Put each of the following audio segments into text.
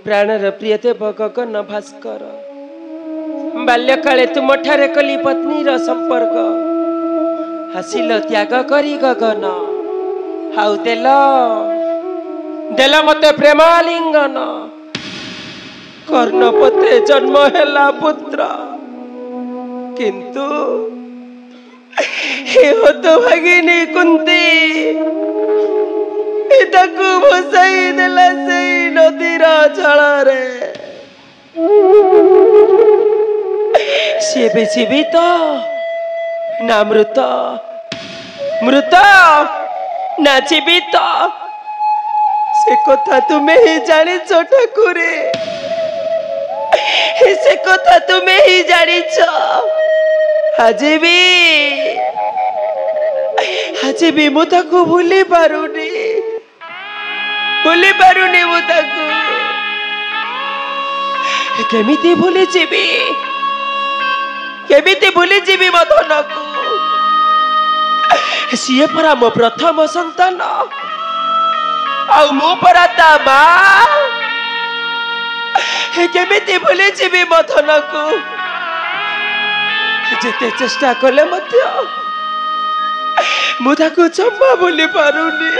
प्राणर प्रिय देव गगन भास्कर बाल्यकाले तुम ठारे कली पत्नीर संपर्क हासिल त्याग करी गगन हाउ देल मते प्रेमालिंगन कर्णपते जन्म हेला पुत्र किंतु हे होतो भगिनी कुंती ताकू भसाई देला से नदीर जल रे सी भी जीवित ना मृत मृत ना जीवित से कथा तुम्हें ही जानी ठाकुरे से कथा तुम्हें ही जानी आज भी मु ताकू भूली पारुनी मु ताकू केमिति भूली जीवी मो धन को सीए परा मो प्रथम संतान आउ मु परा ता मां केमिति भूली जीवी मो धन को जेते चेष्टा कले मध्य मु ताकू जम्मा भूली पारुनी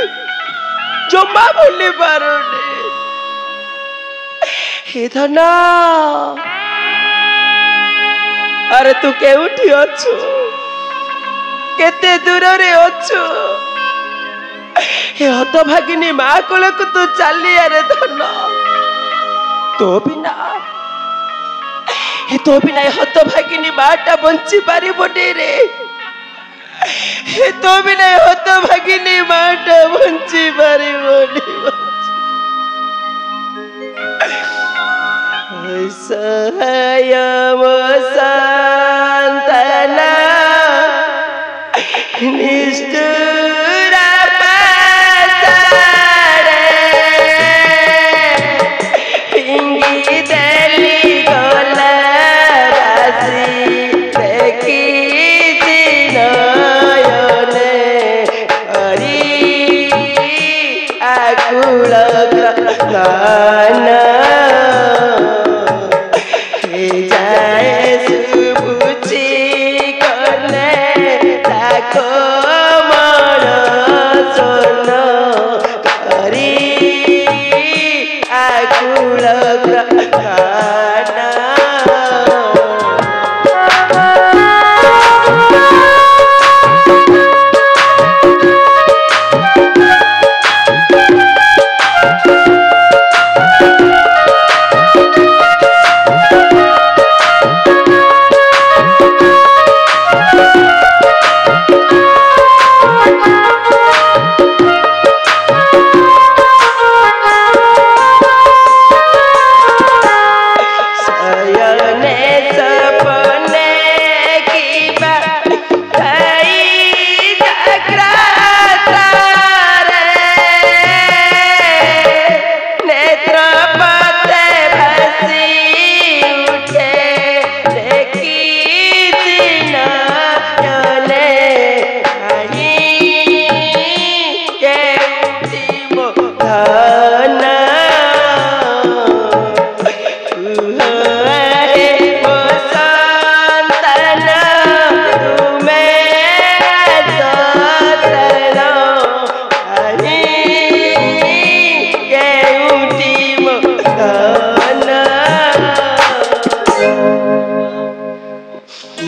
हे धना अरे तू केउठी अछु केते दूर रे अछु हे हतभागिनी माँ कोले को तू चली अरे धन तो बिना हतभागिनी माँटा बंची पारि बने रे तो बिना हतभागिनी माँटा बंची पारि सहाय संतना निष्ठुर पासारे हिंगी देली गोला राशि देखी नयने हरि आकुल गाना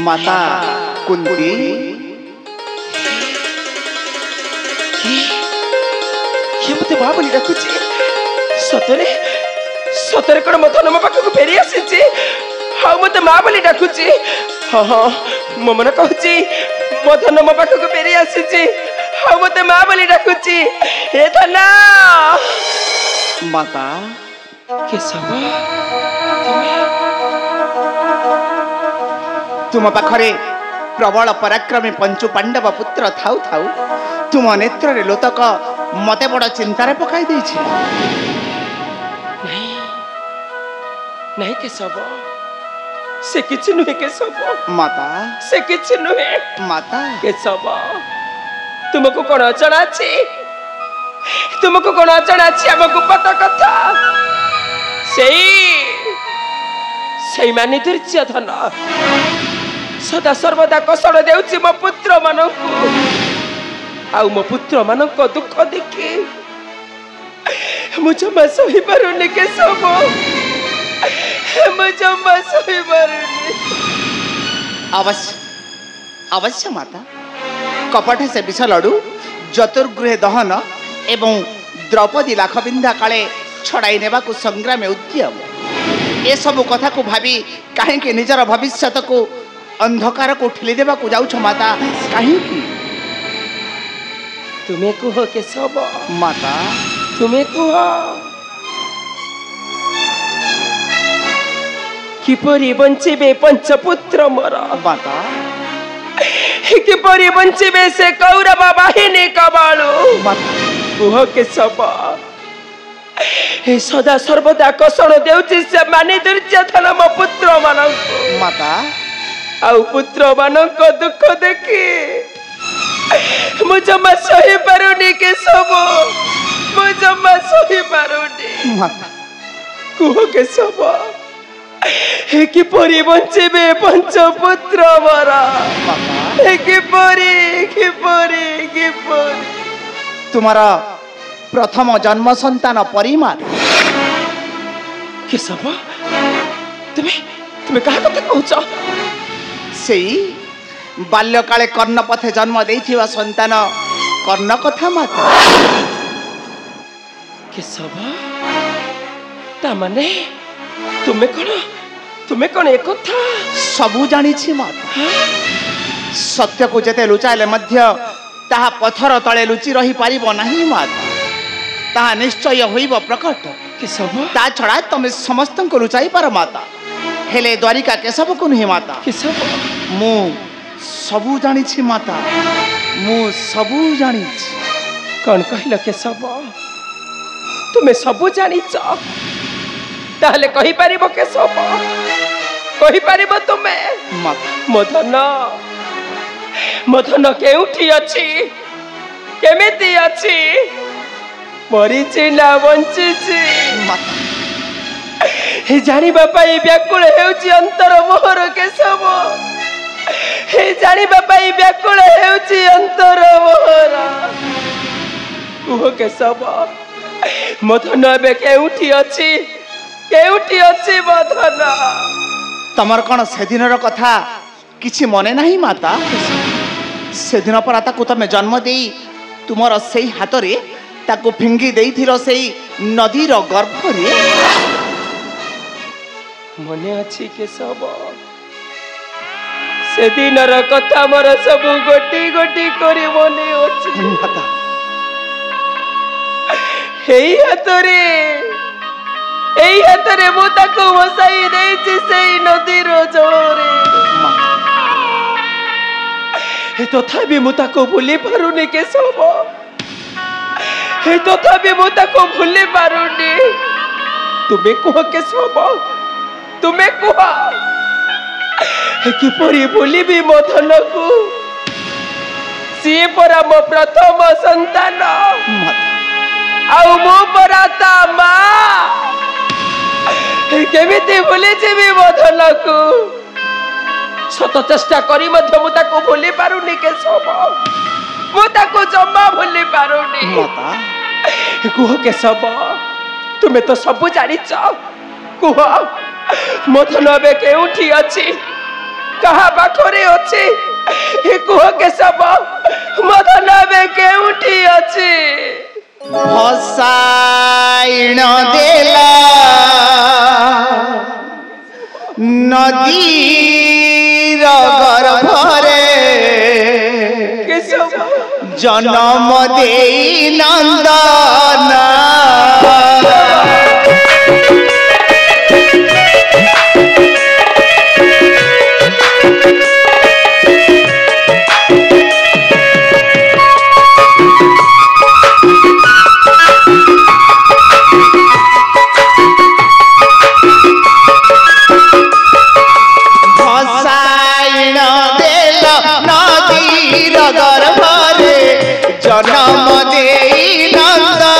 माता कुंती मत माँ बोली डाकुची सतरे सतरे कौन मत मो पाख को फेरी आसी हाँ मत माँ बोली डाकुची हाँ हाँ मो मन कहूँ मो धन मो पाख को फेरी आसी हाँ मत माँ बोली डाकुची हे धना माता केशव तुम पाखरे प्रबल पराक्रमी पंचु पांडव पुत्र थाउ थाउ तुम नेत्र रे लोतक मते बड़ चिंतार पकाई देछि नहीं केशव से किछि नुहे केशव माता से किछि नुहे माता केशव तुमको कौन अचना छी तुमको कौन अचना छी हमको पता कथा सेई मानी दुर्योधन सदा सर्वदा कषण देउछि मो पुत्र मानकु आउ मो पुत्र मानक दुख देखि मु जमा सही पारुनी केशव मु जमा सही पारुनी। अवश्य अवश्य माता कपट से विष लड़ू चतुर्गृह दहन एवं द्रौपदी लाखबिंधा काले छड़ाई नेबा को संग्राम उद्यम ए सब कथा को भावी कहीं निजर भविष्य को अंधकार को ठेली देवा को जाउछ माता कहीं तुम्हें कुह केशव माता तुम्हें कुह किपरि बंचिबे पंचपुत्र मोर माता किपरि बंचिबे से कौरव बाहिनी कबाळु कुह केशव सदा सर्वदा कषण देउछि से मानी दुर्योधन मो पुत्र मानक माता आउ पुत्र मानक दुख देखि मु जमा सही पारुनी केशव मु जमा सही पारुनी। माता कुह केशव किपरि बंचिबे पंचपुत्र मोरा किपरि किपरि किपरि तुम्हारा प्रथम जन्म संतान परिमार केशव तुम्हें तुम्हें कहा कथा कहूच सेई बाल्यकाले कर्णपथे जन्म देइथिवा संतान कर्ण कथा माता केशव ता माने तुम्हें कौन एक कथा सबू जानी छी माता सत्य को जेते लुचाइले मध्य ताहा पथर तले लुचि रही पारिबो नाही माता ताहा निश्चय होइबो प्रकट केशव ता छड़ा तमे समस्त को लुचाई पार माता हेले द्वारिका केशव को नहीं माता केशव मु सबू जानी छी माता मु सबू जानी छी। कौन कहल केशव तुम्हें सबू जानिच ताहले कहि पारिबो केशव कहि पारिबो तुम्हें माता मधन केउठी अछि केमिति अछि मरिछि ना बंचिछि जानिबा पाई व्याकुल हेउछि अंतर मोहर केशव जानिबा पाई व्याकुल हेउछि अंतर मोहर कुह केशव मधन एबे केउठी अछि मधन तमर कौन से दिनर कथा किछि मने नहीं माता से दिन पर ताकू तमे जन्म देई तुमर सेई हाथ रे ताकू फिंगी देइथिलो सेई नदीर गर्भ रे मने अछि केशव से दिनर कथा मोर सब गोटी गोटी करी मने अछि माता हेई हातरे मु ताकू बसाई देइछि सेई नदीर जळरे तथापि मु ताकू भूली पारुनी केशव तथापि मु ताकू भूली पारुनी तुम्हें कुह केशव तुम्हें कुह किपरि भूलिबी मधन को सी परा मो प्रथम संतान आउ मो परा ता मा केमिति भूली जीवी मधन को शत चेष्टा करी मध्य मु ताको भूली पारुनी केशव मु ताको जम्मा भूली पारुनी माता कुह केशव तुम्हें तो सब जानिच कुह मधन एबे केउठी अछि कहा पाखरे अछि कुह केशव मधन एबे केउठी अछि भसाइण देला नदीर गर्भरे केशव जन्म देई नंदना जन्म देई नंदना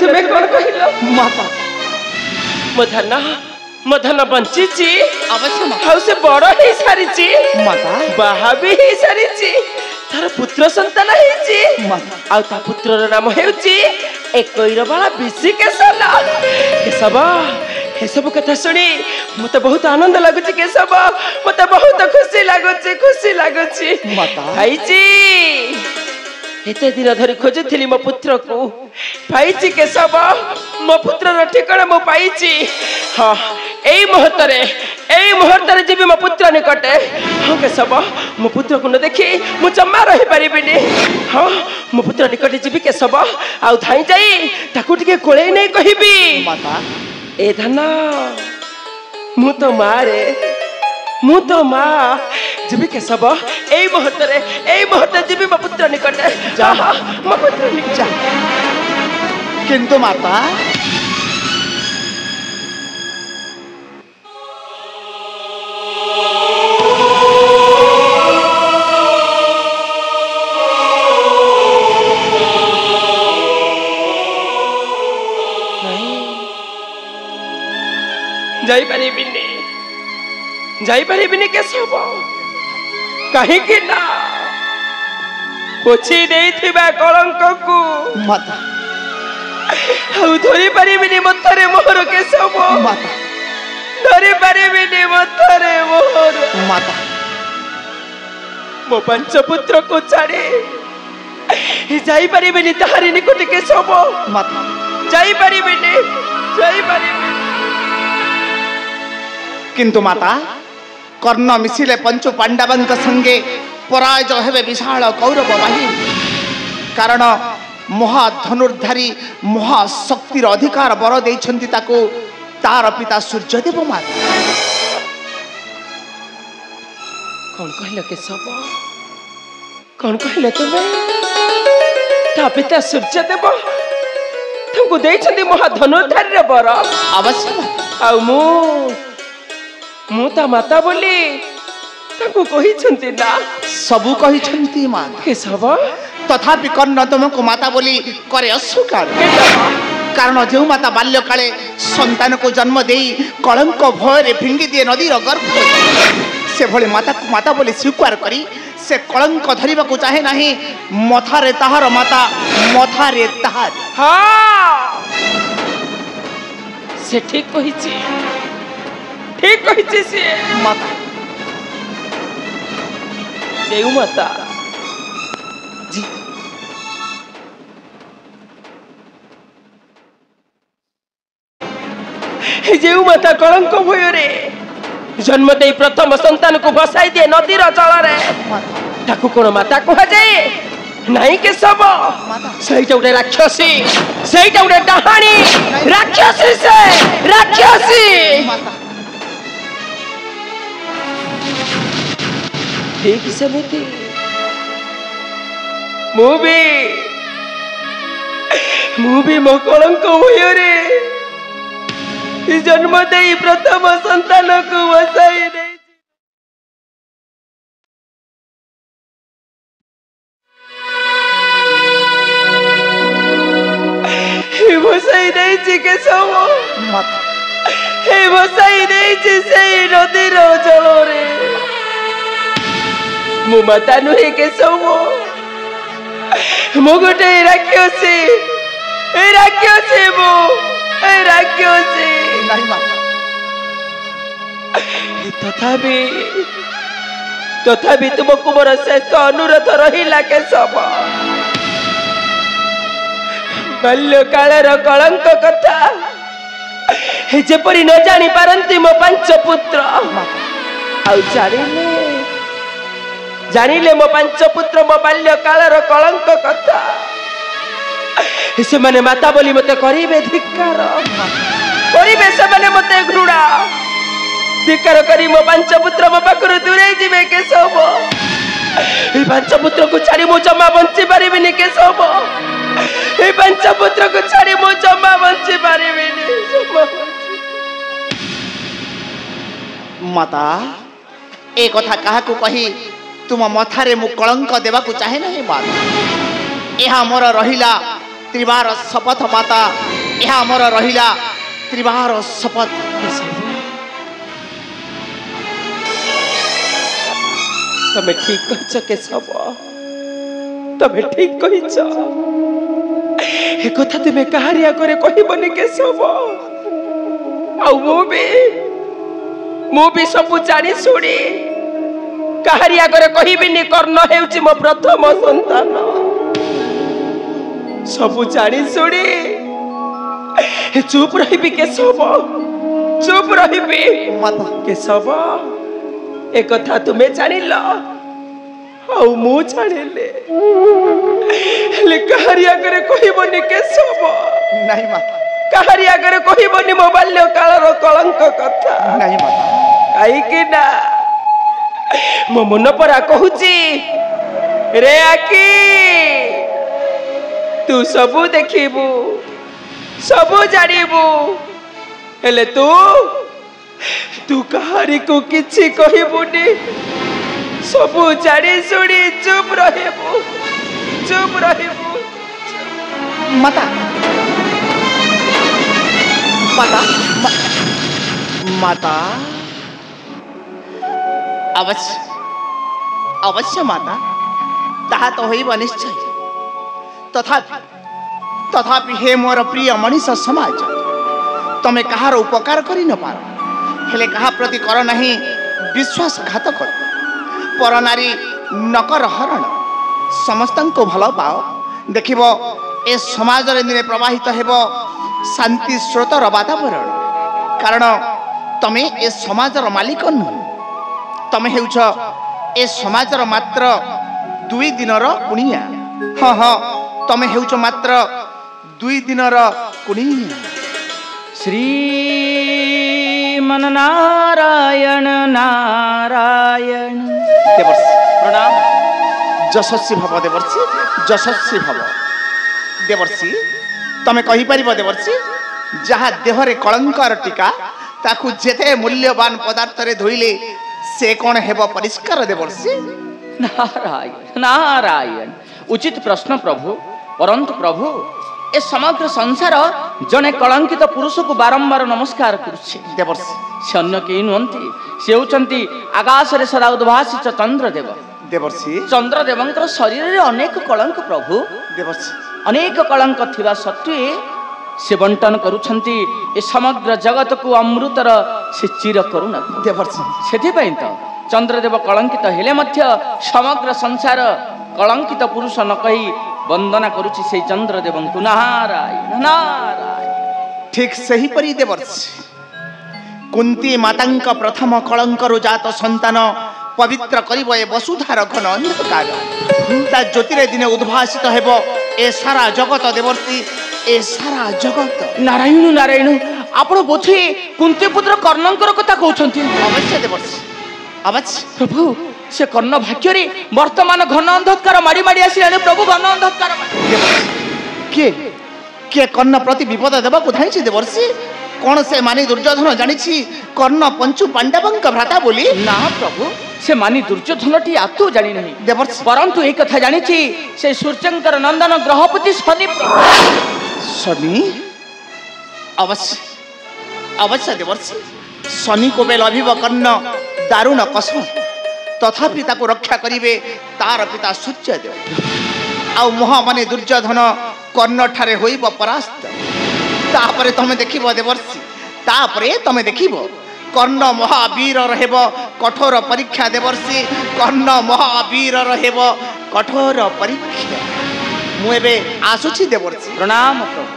तुम्हें कौन कहलो माता मो धन बंची अवश्य माता हाउ से बड़ ही सारी माता बाहा भी ही सारी तार पुत्र संतान है माता आउ ता पुत्रर नाम हेउची एकइर बाला बिसी केशव केशव हे सब कथा सुनी मते बहुत आनंद लागुची केशव मते बहुत खुशी लागुची माता भाईजी एते दिन धरी खोजुथिली मो पुत्र को पाइची केशव मो पुत्रर ठिकाना मो पाइची हां एई मुहूर्तरे जीवी मो पुत्र निकटे हां केशव मो पुत्र को न देखी मु जम्मा रही परिबिनी हां मो पुत्र निकटे जीवी केशव आउ धाई जाई ताकू टिके कोळे नै कहिबी माता ए धन मु तो माँ जीवी केशव एई मुहूर्ते जीवी मो पुत्र निकटे जा मो पुत्र निकटे किंतु माता जाई परिबिनी केशव कहीं कि ना पोछी देइथिबा कलंक को माता धरी परिबिनी मथरे मोहर केशव माता धरी परिबिनी मथरे मोहर माता मो पंच पुत्र को छाड़ी जाई परिबिनी ताहारी निकट केशव माता जाई परिबिनी किंतु माता कर्ण मिशिले पंचु पांडवंक संगे पराजय हेबे विशाल कौरव बाहिनी कारण महाधनुर्धारी महाशक्तिर अधिकार बर देइछन्ति ताको तार पिता सूर्यदेव माता कौन कहले केशव कौन कहले तुम्हें ता पिता सूर्यदेव तुमको देइछन्ति महाधनुर्धारी रे बर अवश्य आ मु ता माता बोली ताको कहिछन्ति ना सबु कहिछन्ति माता केशव तथापि कर्ण तुमको माता बोली करे अस्वीकार कारण जो माता बाल्य काले संतान को जन्म देई कलंक भय फिंगी दिए नदीर गर्भ से भली माता को माता बोली स्वीकार करी से कलंक धरिबा को चाहे नाही मथारे ताहार माता मथारे ताहार हाँ से ठीक कहिछि से माता जय माता जी जेउ माता कलंक भय रे जन्म दे प्रथम संतान को भसाई दिए नदीर जल रे ताकू कोन माता कह जाए नहीं केशव सहीटा उठे राक्षसी सहीटा उठे डाहाणी राक्षसी से राक्षसी ठीक सेमिति मु भी मो कलंक भय रे जन्म दे प्रथम संतान को बसाई दे बसाई दे केशव बसाई दे नदीर जल रे मो माता नुहे केशव मो गोटे राक्षसी मो राक्षसी नहीं माता तथापि तुमको मोर शेष अनुरोध रहिला केशव बाल्यकालर कलंक कथा जेपरी न जानी पारंती मो पंच पुत्र आउ जानिले मो पंच पुत्र मो बाल्यकालर कलंक कथा से माने माता बोली मते करिबे धिक्कार करिबे से माने मते घृणा धिक्कार करी मो पंच पुत्र मो पाखरु दूरे जिवे केशव ए पंच पुत्र को छाड़ी मो जमा बंची पारिबिनी केशव ए पंच पुत्र को छाड़ी मो जमा बंची पारिबिनी माता ए कथा काहा को कही तुम मथारे मु कलंक देवा को चाहे नहीं माता यह मोर रहिला त्रिबार शपथ माता यह आमर रहिला त्रिबार शपथ। तमे ठीक कहछ केशव, तमे ठीक कहछ। ए कथा तुमे काहारी आगरे कहबनी केशव। आ मु भी सब जानी सुनी काहारी आगरे कहबिनी। कर्ण हेउची मो प्रथम संतान। सब जानी सुनी चुप रहिबी केशव, चुप रहिबी केशव। ए कथा तुमे जानिल आउ मु जानिले, हेले काहारी आगरे कहबनी केशव। नहीं माता, काहारी आगरे कहबनी मो बाल्य कालर कलंक कथा। नहीं माता, काईकि ना मो मन परा कहूची रे आकी तू सबू देखिबू, सबू जानिबू, हेले तू काहारी को किछि कहबुनी। सबू जानी सुनी चुप रहिबू, चुप रहिबू। माता माता माता अवश्य अवश्य माता, ताहा तो होइब निश्चय। तथापि हे मोर प्रिय मनीष समाज, तमे कहार उपकार करि न पार, हेले कहा प्रति कर नहीं विश्वासघातक। पर नारी नकर हरण, समस्तन को भल पाओ। देखिब ए समाज रे दिने प्रवाहित हेब शांति स्रोतर वातावरण। कारण तमे ए समाजर मालिक नुह, तमे हेउछ ए समाजर मात्र 2 दिनर कुणिया। हाँ हाँ, तमे हेउछ मात्र 2 दिनर कुणिया। श्रीमन नारायण नारायण। देवर्षि प्रणाम। यशस्वी भव देवर्षि, यशस्वी भव। देवर्षि तमे कहि परिबो देवर्षि, जहा देहरे कलंकर टीका ताकू जेते मूल्यवान पदार्थ रे धोइले से कोन हेबो परिष्कार देवर्षि। नारायण नारायण, उचित प्रश्न प्रभु। परंतु प्रभु ए समग्र संसार जने कलंकित पुरुष को बारंबार नमस्कार करुछि। देवर्षि से अन्य केही नुहंती, से होचंती आकाश रे सदा उद्भासित चंद्रदेव। देवर्षि चंद्रदेवंकर शरीर रे अनेक कलंक प्रभु, देवर्षि अनेक कलंक थिबा सत्वे से बंटन करुछंती ए समग्र जगत को अमृतर से चिर करुणा। देवर्षि सेथि पई तो चंद्रदेव कलंकित हेले मध्य समग्र संसार कलंकित पुरुष न कही वंदना करुछि से चंद्रदेवंकु। नारायण नारायण। ठीक सही परी देवर्षि, कुंती मातांक प्रथम कलंकर जात संतान पवित्र करिब ए वसुधार घन अंधकार। ता ज्योतिरे दिने उद्भासित हेब ए सारा जगत देवर्षि, ए सारा जगत। नारायण नारायण, आपण बोधे कुंती पुत्र कर्णंकर कथा कहउछंती। अवश्य देवर्षि, अवश्य। प्रभु से कर्ण भाग्य रे वर्तमान घन अंधकार माड़ी माड़ी आसिलाने प्रभु। घन अंधकार के के कर्ण प्रति विपद देबा को धाइछि देवर्षि। कोन से मानी दुर्योधन जानिछि कर्ण पंचु पांडवंक भ्राता बोली? ना प्रभु, से मानी दुर्योधनटी आतु जानी नहीं देवर्षि। परंतु एक कथा जानिछि से सूर्यंकर नंदन ग्रहपति शनि। शनि अवश्य अवश्य देवर्षि। शनि को बेल अभिव कर्ण दारुण कसम, तथापि ताको रक्षा करिवे तार पिता सूर्यदेव। आउ महामानी दुर्योधन कर्ण ठारे होइब परास्त। तापरे तमे देखिबो देवर्षि, तापरे तमे देखिबो कर्ण महावीर रहेब कठोर परीक्षा देवर्षि। कर्ण महावीर रहेब कठोर परीक्षा। मु एबे आसुछि देवर्षि। प्रणाम प्रभु।